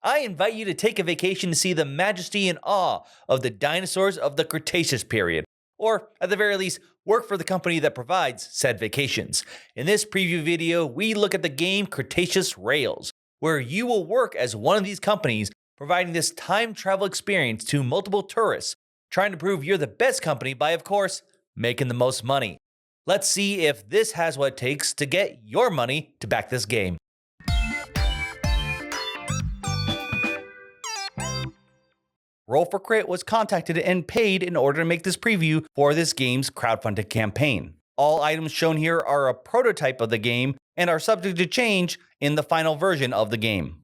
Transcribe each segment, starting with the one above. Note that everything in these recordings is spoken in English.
I invite you to take a vacation to see the majesty and awe of the dinosaurs of the Cretaceous period, or at the very least, work for the company that provides said vacations. In this preview video, we look at the game Cretaceous Rails, where you will work as one of these companies providing this time travel experience to multiple tourists, trying to prove you're the best company by, of course, making the most money. Let's see if this has what it takes to get your money to back this game. Roll for Crit was contacted and paid in order to make this preview for this game's crowdfunded campaign. All items shown here are a prototype of the game and are subject to change in the final version of the game.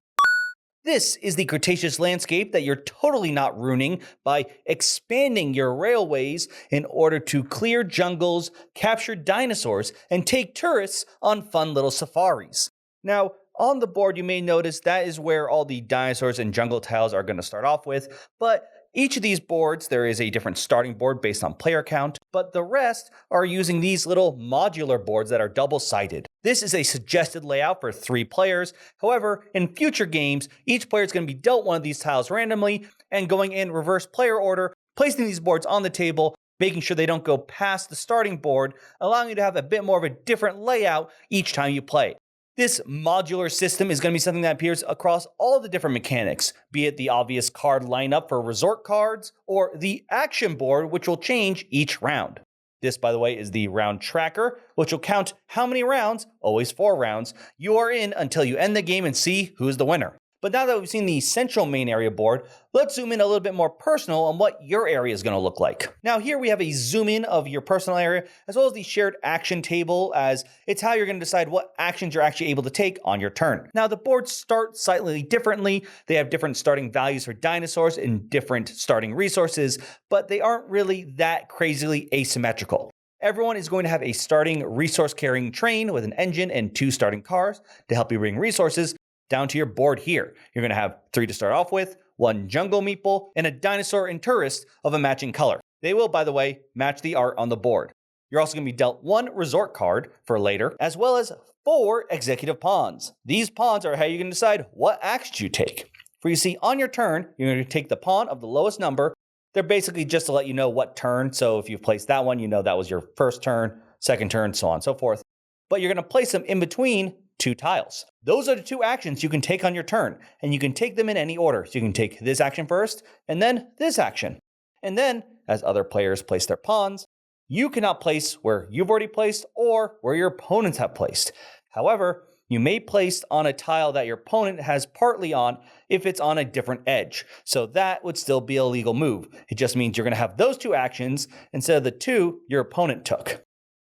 This is the Cretaceous landscape that you're totally not ruining by expanding your railways in order to clear jungles, capture dinosaurs, and take tourists on fun little safaris. Now, on the board, you may notice that is where all the dinosaurs and jungle tiles are going to start off with, but each of these boards, there is a different starting board based on player count, but the rest are using these little modular boards that are double-sided. This is a suggested layout for 3 players. However, in future games, each player is going to be dealt one of these tiles randomly and going in reverse player order, placing these boards on the table, making sure they don't go past the starting board, allowing you to have a bit more of a different layout each time you play. This modular system is going to be something that appears across all the different mechanics, be it the obvious card lineup for resort cards, or the action board, which will change each round. This, by the way, is the round tracker, which will count how many rounds, always 4 rounds, you are in until you end the game and see who's the winner. But now that we've seen the central main area board, let's zoom in a little bit more personal on what your area is going to look like. Now here we have a zoom in of your personal area, as well as the shared action table, as it's how you're going to decide what actions you're actually able to take on your turn. Now the boards start slightly differently. They have different starting values for dinosaurs and different starting resources, but they aren't really that crazily asymmetrical. Everyone is going to have a starting resource carrying train with an engine and 2 starting cars to help you bring resources down to your board here. You're going to have 3 to start off with, 1 jungle meeple, and a dinosaur and tourist of a matching color. They will, by the way, match the art on the board. You're also going to be dealt 1 resort card for later, as well as 4 executive pawns. These pawns are how you can decide what actions you take. For you see, on your turn, you're going to take the pawn of the lowest number. They're basically just to let you know what turn. So if you've placed that one, you know that was your first turn, second turn, so on and so forth. But you're going to place them in between 2 tiles. Those are the 2 actions you can take on your turn, and you can take them in any order. So you can take this action first, and then this action. And then, as other players place their pawns, you cannot place where you've already placed or where your opponents have placed. However, you may place on a tile that your opponent has partly on if it's on a different edge. So that would still be a legal move. It just means you're going to have those 2 actions instead of the 2 your opponent took.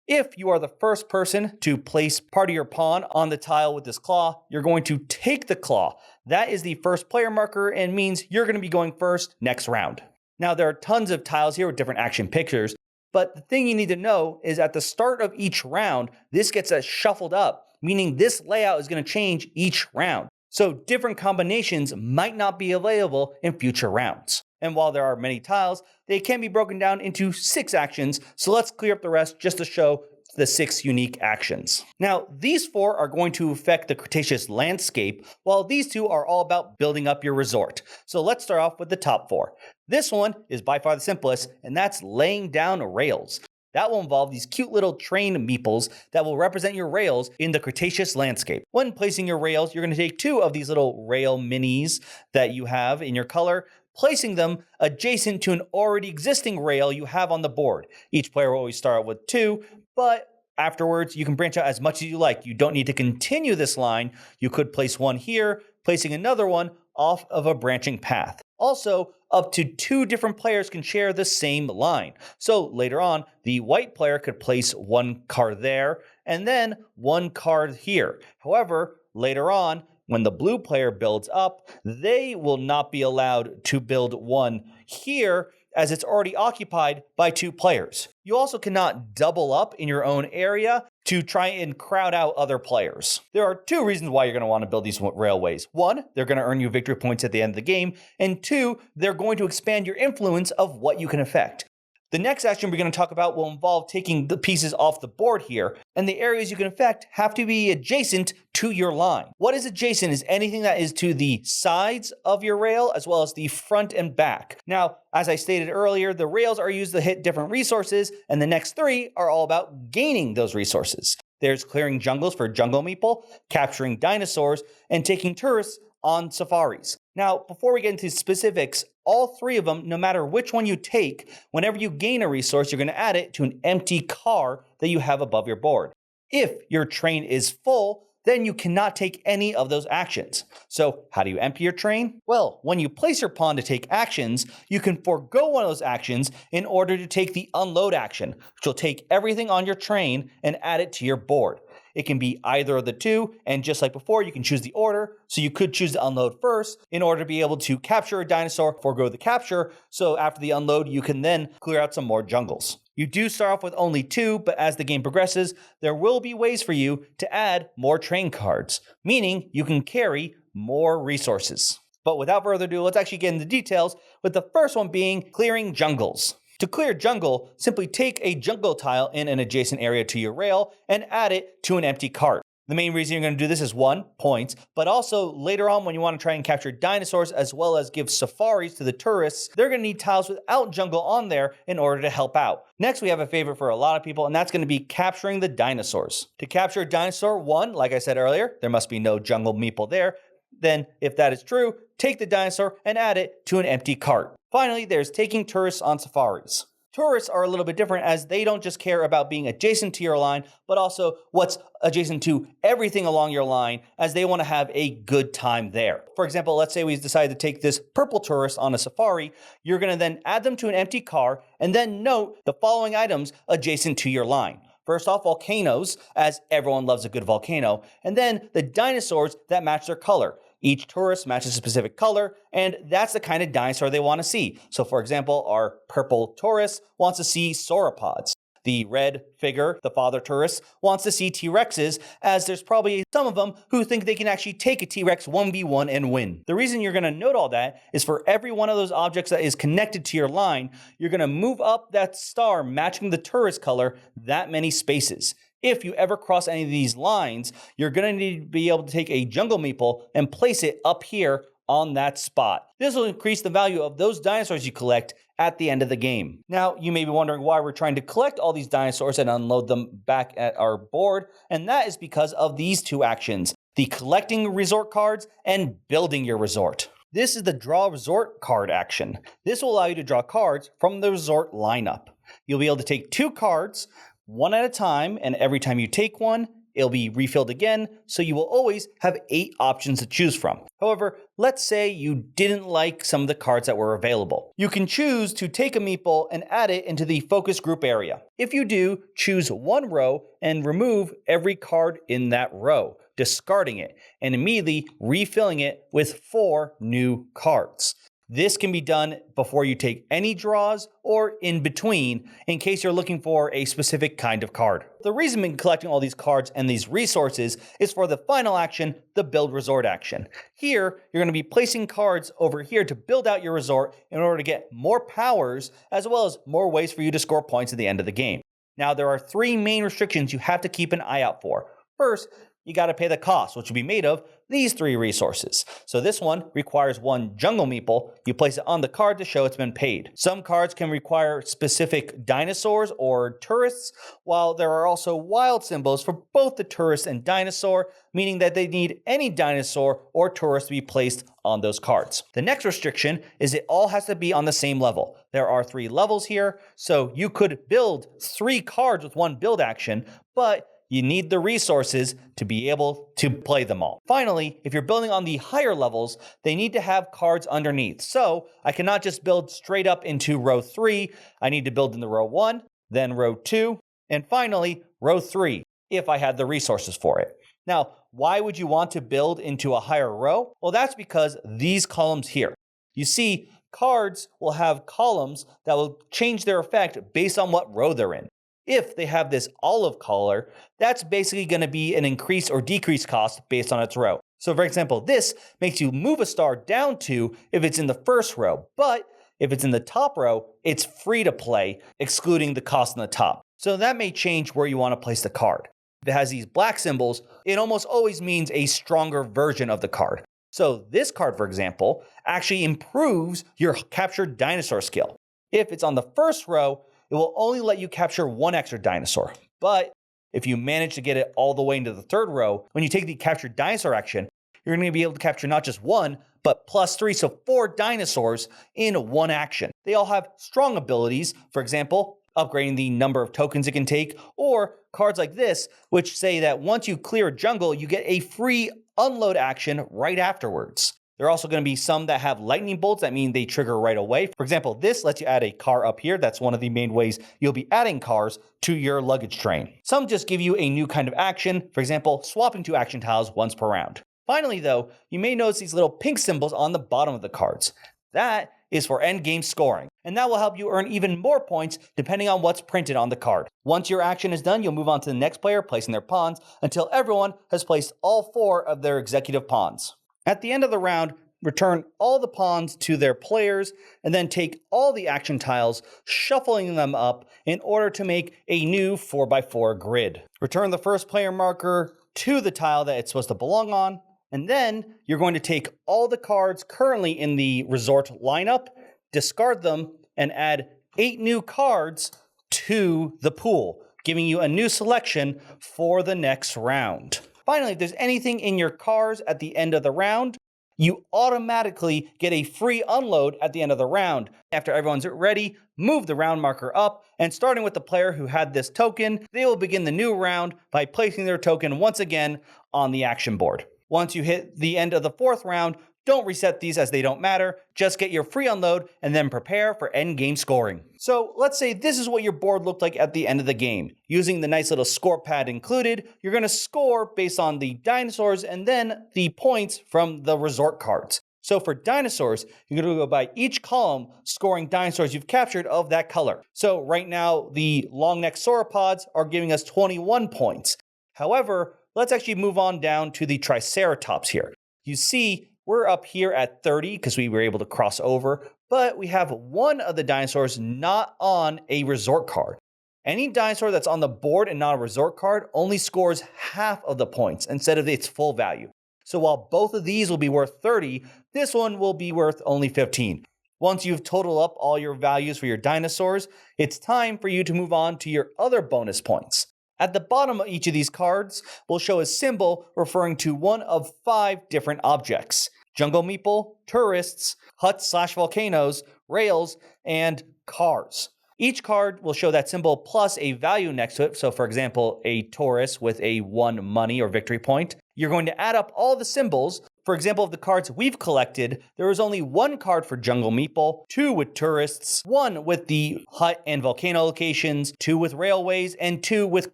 If you are the first person to place part of your pawn on the tile with this claw, you're going to take the claw. That is the first player marker and means you're going to be going first next round. Now, there are tons of tiles here with different action pictures, but the thing you need to know is at the start of each round, this gets shuffled up, meaning this layout is going to change each round. So different combinations might not be available in future rounds. And while there are many tiles, they can be broken down into 6 actions, so let's clear up the rest just to show the 6 unique actions. Now, these 4 are going to affect the Cretaceous landscape, while these 2 are all about building up your resort. So let's start off with the top 4. This one is by far the simplest, and that's laying down rails. That will involve these cute little train meeples that will represent your rails in the Cretaceous landscape. When placing your rails, you're going to take 2 of these little rail minis that you have in your color, placing them adjacent to an already existing rail you have on the board. Each player will always start with 2, but afterwards you can branch out as much as you like. You don't need to continue this line. You could place 1 here, placing another one off of a branching path. Also, up to 2 different players can share the same line. So later on, the white player could place 1 card there and then 1 card here. However, later on, when the blue player builds up, they will not be allowed to build 1 here as it's already occupied by 2 players. You also cannot double up in your own area to try and crowd out other players. There are 2 reasons why you're going to want to build these railways. 1, they're going to earn you victory points at the end of the game, and 2, they're going to expand your influence of what you can affect. The next action we're going to talk about will involve taking the pieces off the board here, and the areas you can affect have to be adjacent to your line. What is adjacent is anything that is to the sides of your rail as well as the front and back. Now, as I stated earlier, the rails are used to hit different resources, and the next 3 are all about gaining those resources. There's clearing jungles for jungle meeple, capturing dinosaurs, and taking tourists on safaris. Now, before we get into specifics, all 3 of them, no matter which one you take, whenever you gain a resource, you're going to add it to an empty car that you have above your board. If your train is full, then you cannot take any of those actions. So how do you empty your train? Well, when you place your pawn to take actions, you can forego one of those actions in order to take the unload action, which will take everything on your train and add it to your board. It can be either of the 2, and just like before, you can choose the order. So you could choose to unload first in order to be able to capture a dinosaur, forego the capture. So after the unload, you can then clear out some more jungles. You do start off with only 2, but as the game progresses, there will be ways for you to add more train cards, meaning you can carry more resources. But without further ado, let's actually get into details, with the first one being clearing jungles. To clear jungle, simply take a jungle tile in an adjacent area to your rail and add it to an empty cart. The main reason you're going to do this is 1, points, but also later on when you want to try and capture dinosaurs as well as give safaris to the tourists, they're going to need tiles without jungle on there in order to help out. Next, we have a favorite for a lot of people, and that's going to be capturing the dinosaurs. To capture a dinosaur, 1, like I said earlier, there must be no jungle meeple there. Then, if that is true, take the dinosaur and add it to an empty cart. Finally, there's taking tourists on safaris. Tourists are a little bit different as they don't just care about being adjacent to your line, but also what's adjacent to everything along your line, as they want to have a good time there. For example, let's say we decide to take this purple tourist on a safari. You're going to then add them to an empty car and then note the following items adjacent to your line. First off, volcanoes, as everyone loves a good volcano, and then the dinosaurs that match their color. Each tourist matches a specific color, and that's the kind of dinosaur they want to see. So for example, our purple tourist wants to see sauropods. The red figure, the father tourist, wants to see T-Rexes, as there's probably some of them who think they can actually take a T-Rex 1v1 and win. The reason you're going to note all that is for every one of those objects that is connected to your line, you're going to move up that star matching the tourist color that many spaces. If you ever cross any of these lines, you're going to need to be able to take a jungle meeple and place it up here on that spot. This will increase the value of those dinosaurs you collect at the end of the game. Now, you may be wondering why we're trying to collect all these dinosaurs and unload them back at our board, and that is because of these 2 actions, the collecting resort cards and building your resort. This is the draw resort card action. This will allow you to draw cards from the resort lineup. You'll be able to take 2 cards, 1 at a time, and every time you take one, it'll be refilled again, so you will always have 8 options to choose from. However, let's say you didn't like some of the cards that were available. You can choose to take a meeple and add it into the focus group area. If you do, choose 1 row and remove every card in that row, discarding it, and immediately refilling it with 4 new cards. This can be done before you take any draws or in between in case you're looking for a specific kind of card. The reason I'm collecting all these cards and these resources is for the final action, the build resort action. Here, you're going to be placing cards over here to build out your resort in order to get more powers as well as more ways for you to score points at the end of the game. Now, there are 3 main restrictions you have to keep an eye out for. First, you got to pay the cost, which will be made of these 3 resources. So this one requires 1 jungle meeple. You place it on the card to show it's been paid. Some cards can require specific dinosaurs or tourists, while there are also wild symbols for both the tourist and dinosaur, meaning that they need any dinosaur or tourist to be placed on those cards. The next restriction is it all has to be on the same level. There are 3 levels here, so you could build 3 cards with 1 build action, but you need the resources to be able to play them all. Finally, if you're building on the higher levels, they need to have cards underneath. So I cannot just build straight up into row 3. I need to build in the row 1, then row 2, and finally row 3 if I had the resources for it. Now, why would you want to build into a higher row? Well, that's because these columns here. You see, cards will have columns that will change their effect based on what row they're in. If they have this olive color, that's basically going to be an increase or decrease cost based on its row. So for example, this makes you move a star down 2 if it's in the first row, but If it's in the top row, it's free to play, excluding the cost on the top. So that may change where you want to place the card. If it has these black symbols, it almost always means a stronger version of the card. So this card, for example, actually improves your captured dinosaur skill. If it's on the first row, it will only let you capture one extra dinosaur. But if you manage to get it all the way into the third row, when you take the captured dinosaur action, you're going to be able to capture not just one, but +3, so 4 dinosaurs in one action. They all have strong abilities, for example, upgrading the number of tokens it can take, or cards like this, which say that once you clear a jungle, you get a free unload action right afterwards. There are also going to be some that have lightning bolts that mean they trigger right away. For example, this lets you add a car up here. That's one of the main ways you'll be adding cars to your luggage train. Some just give you a new kind of action, for example, swapping 2 action tiles once per round. Finally, though, you may notice these little pink symbols on the bottom of the cards. That is for endgame scoring, and that will help you earn even more points depending on what's printed on the card. Once your action is done, you'll move on to the next player placing their pawns until everyone has placed all 4 of their executive pawns. At the end of the round, return all the pawns to their players, and then take all the action tiles, shuffling them up in order to make a new 4x4 grid. Return the first player marker to the tile that it's supposed to belong on, and then you're going to take all the cards currently in the resort lineup, discard them, and add 8 new cards to the pool, giving you a new selection for the next round. Finally, if there's anything in your cars at the end of the round, you automatically get a free unload at the end of the round. After everyone's ready, move the round marker up, and starting with the player who had this token, they will begin the new round by placing their token once again on the action board. Once you hit the end of the 4th round, don't reset these as they don't matter, just get your free unload and then prepare for endgame scoring. So let's say this is what your board looked like at the end of the game. Using the nice little score pad included, you're going to score based on the dinosaurs and then the points from the resort cards. So for dinosaurs, you're going to go by each column scoring dinosaurs you've captured of that color. So right now, the long neck sauropods are giving us 21 points. However, let's actually move on down to the Triceratops here. You see, we're up here at 30 because we were able to cross over, but we have one of the dinosaurs not on a resort card. Any dinosaur that's on the board and not a resort card only scores half of the points instead of its full value. So while both of these will be worth 30, this one will be worth only 15. Once you've totaled up all your values for your dinosaurs, it's time for you to move on to your other bonus points. At the bottom of each of these cards will show a symbol referring to one of 5 different objects: jungle meeple, tourists, huts/volcanoes, rails, and cars. Each card will show that symbol plus a value next to it. So for example, a tourist with a 1 money or victory point. You're going to add up all the symbols. For example, of the cards we've collected, there is only 1 card for jungle meeple, 2 with tourists, 1 with the hut and volcano locations, 2 with railways, and 2 with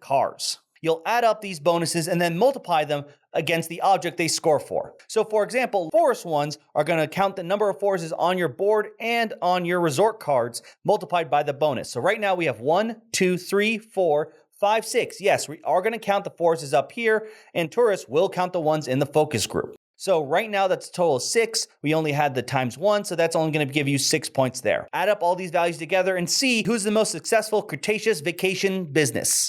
cars. You'll add up these bonuses and then multiply them against the object they score for. So for example, forest ones are going to count the number of forests on your board and on your resort cards multiplied by the bonus. So right now we have 1, 2, 3, 4, 5, 6. Yes, we are going to count the forests up here, and tourists will count the ones in the focus group. So right now that's a total of 6. We only had the ×1, so that's only going to give you 6 points there. Add up all these values together and see who's the most successful Cretaceous vacation business.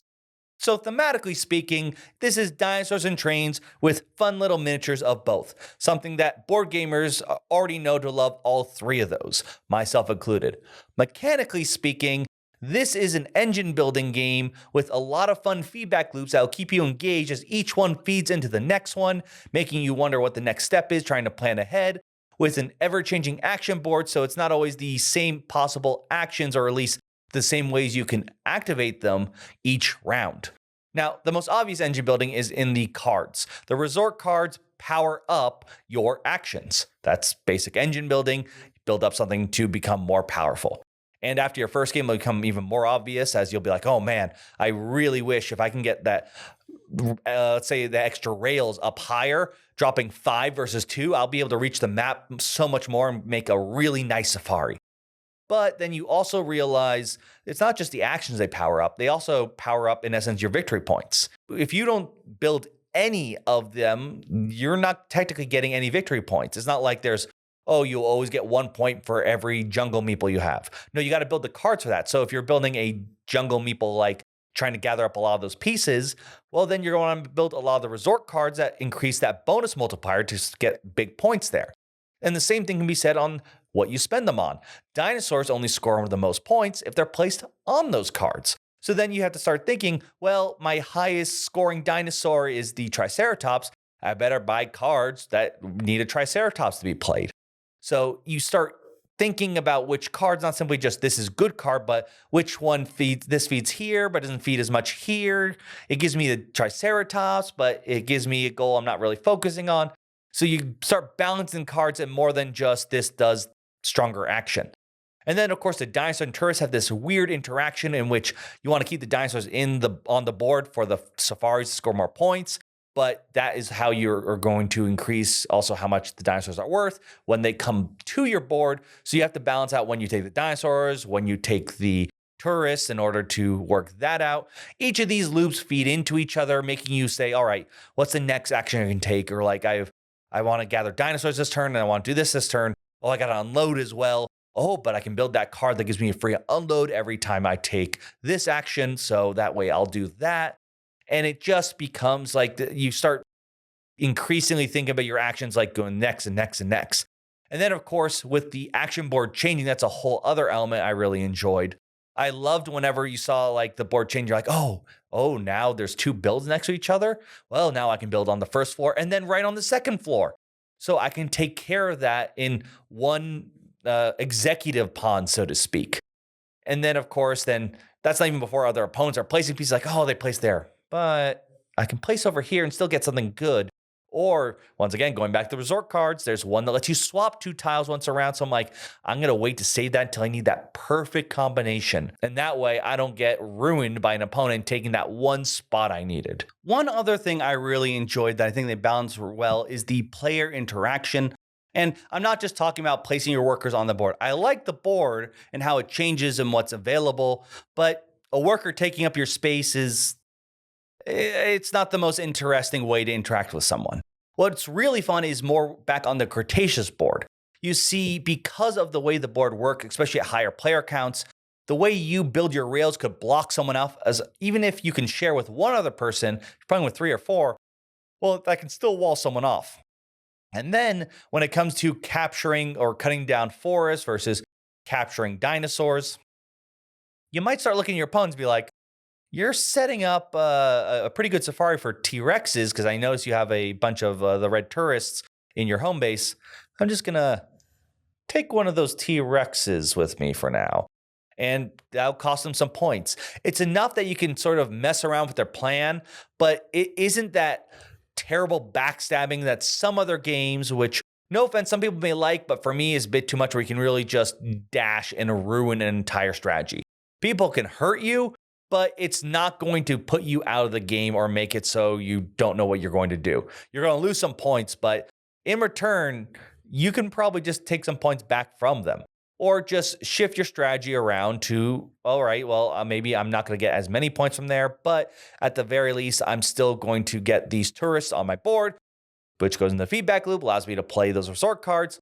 So thematically speaking, this is dinosaurs and trains with fun little miniatures of both, something that board gamers already know to love all 3 of those, myself included. Mechanically speaking, this is an engine building game with a lot of fun feedback loops that will keep you engaged as each one feeds into the next one, making you wonder what the next step is, trying to plan ahead, with an ever-changing action board, so it's not always the same possible actions, or at least the same ways you can activate them each round. Now, the most obvious engine building is in the cards. The resort cards power up your actions. That's basic engine building. Build up something to become more powerful. And after your first game, it'll become even more obvious, as you'll be like, oh man, I really wish if I can get that, let's say the extra rails up higher, dropping 5 versus 2, I'll be able to reach the map so much more and make a really nice safari. But then you also realize it's not just the actions they power up. They also power up, in essence, your victory points. If you don't build any of them, you're not technically getting any victory points. It's not like there's, oh, you'll always get 1 point for every jungle meeple you have. No, you got to build the cards for that. So if you're building a jungle meeple, like trying to gather up a lot of those pieces, well, then you're going to build a lot of the resort cards that increase that bonus multiplier to get big points there. And the same thing can be said on what you spend them on. Dinosaurs only score the most points if they're placed on those cards. So then you have to start thinking, well, my highest scoring dinosaur is the Triceratops. I better buy cards that need a Triceratops to be played. So you start thinking about which cards, not simply just this is good card, but which one feeds here, but doesn't feed as much here. It gives me the Triceratops, but it gives me a goal I'm not really focusing on. So you start balancing cards and more than just this does stronger action. And then, of course, the dinosaur and tourists have this weird interaction in which you want to keep the dinosaurs on the board for the safaris to score more points. But that is how you're going to increase also how much the dinosaurs are worth when they come to your board. So you have to balance out when you take the dinosaurs, when you take the tourists in order to work that out. Each of these loops feed into each other, making you say, all right, what's the next action I can take? Or like I want to gather dinosaurs this turn and I want to do this turn. Oh, I got to unload as well. Oh, but I can build that card that gives me a free unload every time I take this action. So that way I'll do that. And it just becomes like you start increasingly thinking about your actions like going next and next and next. And then, of course, with the action board changing, that's a whole other element I really enjoyed. I loved whenever you saw like the board change, you're like, oh, now there's two builds next to each other. Well, now I can build on the first floor and then right on the second floor. So I can take care of that in one executive pawn, so to speak. And then, of course, then that's not even before other opponents are placing pieces like, oh, they placed there, but I can place over here and still get something good. Or once again, going back to the resort cards, there's one that lets you swap two tiles once around. So I'm like, I'm going to wait to save that until I need that perfect combination. And that way I don't get ruined by an opponent taking that one spot I needed. One other thing I really enjoyed that I think they balance well is the player interaction. And I'm not just talking about placing your workers on the board. I like the board and how it changes and what's available, but a worker taking up your space it's not the most interesting way to interact with someone. What's really fun is more back on the Cretaceous board. You see, because of the way the board works, especially at higher player counts, the way you build your rails could block someone off, as even if you can share with one other person, you're playing with 3 or 4, well, that can still wall someone off. And then when it comes to capturing or cutting down forests versus capturing dinosaurs, you might start looking at your opponents and be like, you're setting up a pretty good safari for T-Rexes, because I notice you have a bunch of the red tourists in your home base. I'm just going to take one of those T-Rexes with me for now. And that'll cost them some points. It's enough that you can sort of mess around with their plan, but it isn't that terrible backstabbing that some other games, which, no offense, some people may like, but for me is a bit too much, where you can really just dash and ruin an entire strategy. People can hurt you, but it's not going to put you out of the game or make it so you don't know what you're going to do. You're going to lose some points, but in return, you can probably just take some points back from them. Or just shift your strategy around to, all right, well, maybe I'm not going to get as many points from there, but at the very least, I'm still going to get these tourists on my board, which goes in the feedback loop, allows me to play those resort cards,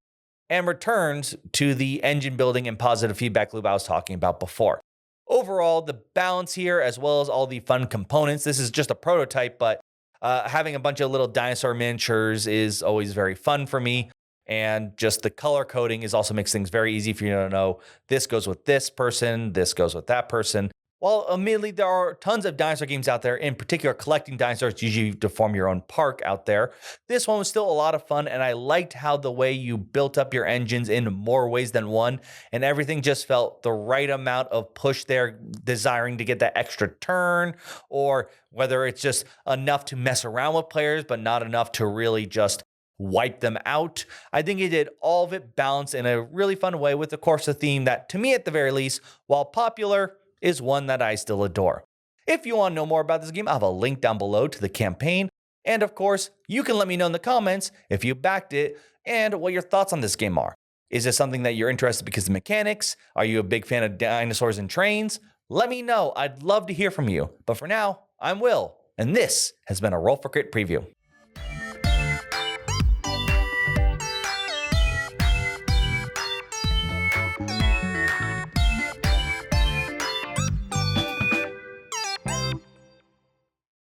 and returns to the engine building and positive feedback loop I was talking about before. Overall, the balance here, as well as all the fun components, this is just a prototype, but having a bunch of little dinosaur miniatures is always very fun for me. And just the color coding also makes things very easy for you to know this goes with this person, this goes with that person. While admittedly there are tons of dinosaur games out there, in particular collecting dinosaurs usually to form your own park out there, this one was still a lot of fun, and I liked how the way you built up your engines in more ways than one, and everything just felt the right amount of push there, desiring to get that extra turn, or whether it's just enough to mess around with players but not enough to really just wipe them out. I think it did all of it balanced in a really fun way with, of course, a theme that, to me at the very least, while popular, is one that I still adore. If you want to know more about this game, I have a link down below to the campaign. And of course, you can let me know in the comments if you backed it and what your thoughts on this game are. Is this something that you're interested because of the mechanics? Are you a big fan of dinosaurs and trains? Let me know. I'd love to hear from you. But for now, I'm Will, and this has been a Roll for Crit preview.